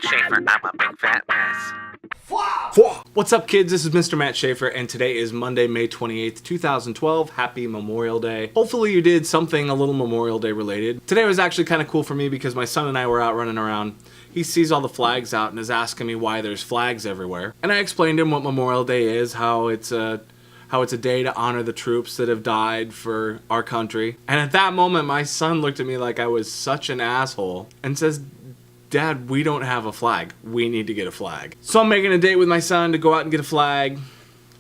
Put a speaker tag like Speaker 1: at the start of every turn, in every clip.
Speaker 1: Matt Schaefer. I'm a big fat mess.
Speaker 2: What's up, kids? This is Mr. Matt Schaefer, and today is Monday, May 28th, 2012. Happy Memorial Day. Hopefully you did something a little Memorial Day related. Today was actually kind of cool for me because my son and I were out running around. He sees all the flags out and is asking me why there's flags everywhere. And I explained to him what Memorial Day is, how it's a day to honor the troops that have died for our country. And at that moment, my son looked at me like I was such an asshole and says, "Dad, we don't have a flag. We need to get a flag." So I'm making a date with my son to go out and get a flag,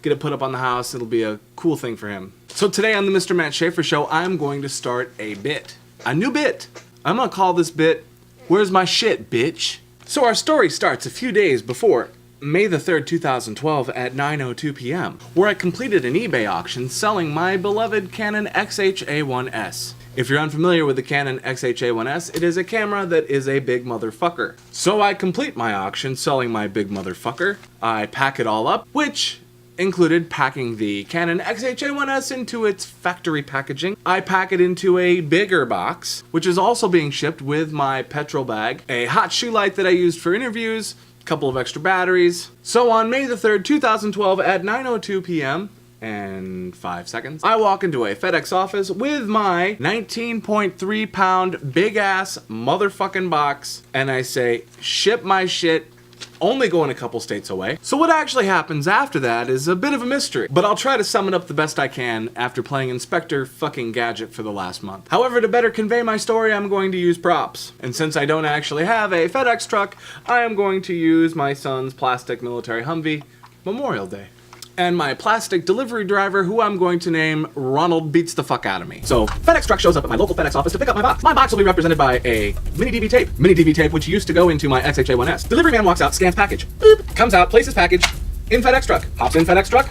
Speaker 2: get it put up on the house. It'll be a cool thing for him. So today on the Mr. Matt Schaefer Show, I'm going to start a bit. A new bit. I'm going to call this bit, "Where's My Shit, Bitch?" So our story starts a few days before May the 3rd, 2012 at 9:02 p.m., where I completed an eBay auction selling my beloved Canon XH-A1S. If you're unfamiliar with the Canon XH-A1S, it is a camera that is a big motherfucker. So I complete my auction selling my big motherfucker. I pack it all up, which included packing the Canon XH-A1S into its factory packaging. I pack it into a bigger box, which is also being shipped with my petrol bag, a hot shoe light that I used for interviews, a couple of extra batteries. So on May the 3rd, 2012 at 9:02 p.m., and 5 seconds, I walk into a FedEx office with my 19.3 pound big ass motherfucking box, and I say, "Ship my shit, only going a couple states away." So what actually happens after that is a bit of a mystery, but I'll try to sum it up the best I can after playing Inspector fucking Gadget for the last month. However, to better convey my story, I'm going to use props. And since I don't actually have a FedEx truck, I am going to use my son's plastic military Humvee, Memorial Day. And my plastic delivery driver, who I'm going to name Ronald Beats the Fuck Out of Me. So, FedEx truck shows up at my local FedEx office to pick up my box. My box will be represented by a mini DV tape. Mini DV tape, which used to go into my XH-A1S. Delivery man walks out, scans package. Boop. Comes out, places package in FedEx truck. Hops in FedEx truck.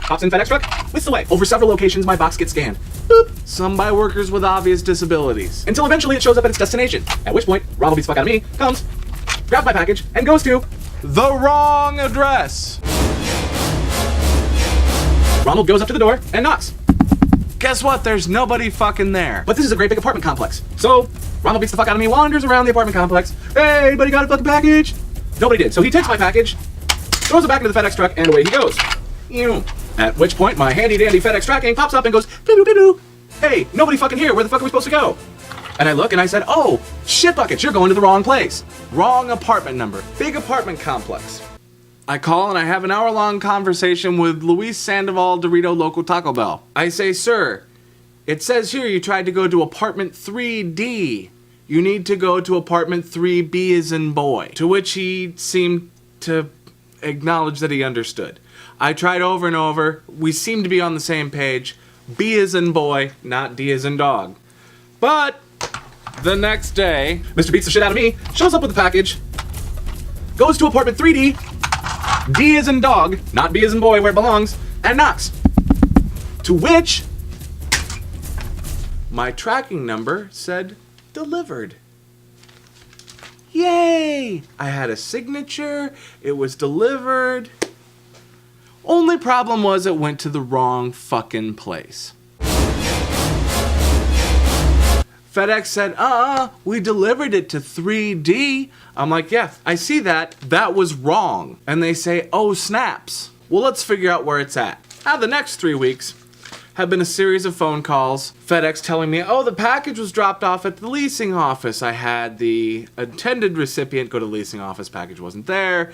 Speaker 2: Hops in FedEx truck. Whisks away. Over several locations, my box gets scanned. Boop. Some by workers with obvious disabilities. Until eventually it shows up at its destination. At which point, Ronald Beats the Fuck Out of Me comes, grabs my package, and goes to the wrong address. Ronald goes up to the door and knocks. Guess what? There's nobody fucking there. But this is a great big apartment complex. So Ronald Beats the Fuck Out of Me wanders around the apartment complex. "Hey, anybody got a fucking package?" Nobody did. So he takes my package, throws it back into the FedEx truck, and away he goes. At which point my handy dandy FedEx tracking pops up and goes, "Doo-doo-doo-doo. Hey, nobody fucking here. Where the fuck are we supposed to go?" And I look and I said, "Oh, shit buckets, you're going to the wrong place. Wrong apartment number. Big apartment complex." I call and I have an hour-long conversation with Luis Sandoval Dorito Loco Taco Bell. I say, "Sir, it says here you tried to go to apartment 3D. You need to go to apartment 3B as in boy." To which he seemed to acknowledge that he understood. I tried over and over. We seemed to be on the same page. B as in boy, not D as in dog. But the next day, Mr. Beats the Shit Out of Me shows up with the package, goes to apartment 3D, D as in dog, not B as in boy where it belongs, and knocks. To which my tracking number said delivered. Yay! I had a signature, it was delivered. Only problem was it went to the wrong fucking place. FedEx said, we delivered it to 3D. I'm like, "Yeah, I see that. That was wrong." And they say, "Oh, snaps. Well, let's figure out where it's at." Now, the next 3 weeks have been a series of phone calls. FedEx telling me, "Oh, the package was dropped off at the leasing office." I had the intended recipient go to the leasing office. Package wasn't there.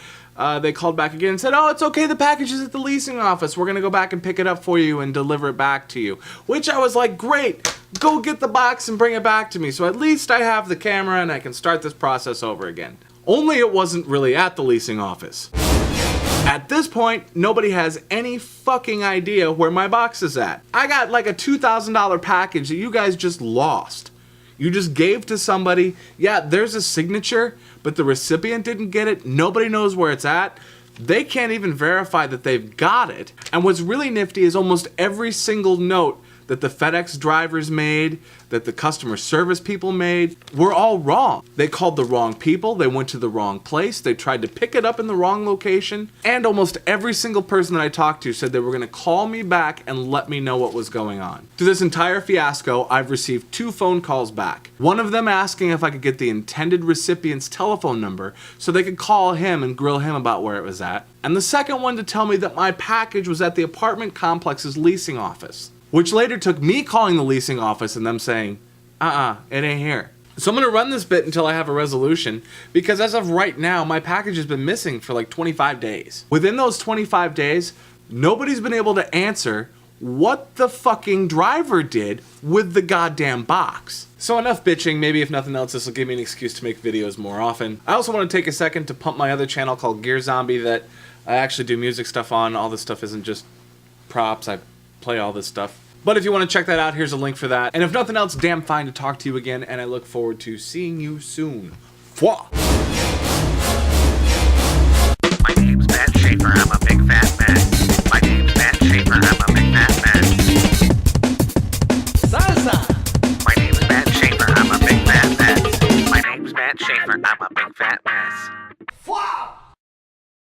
Speaker 2: They called back again and said, "Oh, it's okay. The package is at the leasing office. We're going to go back and pick it up for you and deliver it back to you." Which I was like, "Great. Go get the box and bring it back to me. So at least I have the camera and I can start this process over again." Only it wasn't really at the leasing office. At this point, nobody has any fucking idea where my box is at. I got like a $2,000 package that you guys just lost. You just gave to somebody. Yeah, there's a signature, but the recipient didn't get it. Nobody knows where it's at. They can't even verify that they've got it. And what's really nifty is almost every single note that the FedEx drivers made, that the customer service people made, were all wrong. They called the wrong people, they went to the wrong place, they tried to pick it up in the wrong location, and almost every single person that I talked to said they were gonna call me back and let me know what was going on. Through this entire fiasco, I've received 2 phone calls back. One of them asking if I could get the intended recipient's telephone number so they could call him and grill him about where it was at. And the second one to tell me that my package was at the apartment complex's leasing office, which later took me calling the leasing office and them saying, it ain't here. So I'm gonna run this bit until I have a resolution, because as of right now, my package has been missing for like 25 days. Within those 25 days, nobody's been able to answer what the fucking driver did with the goddamn box. So enough bitching. Maybe if nothing else, this will give me an excuse to make videos more often. I also want to take a second to pump my other channel called Gear Zombie that I actually do music stuff on. All this stuff isn't just props. I play all this stuff. But if you want to check that out, here's a link for that. And if nothing else, damn fine to talk to you again, and I look forward to seeing you soon. Fwa!
Speaker 1: My name's Matt Schaefer, I'm a big fat mess. My name's Matt Schaefer, I'm a big fat mess.
Speaker 3: Salsa!
Speaker 1: My name's Matt Schaefer, I'm a big fat mess. My name's Matt Schaefer, I'm a big fat mess.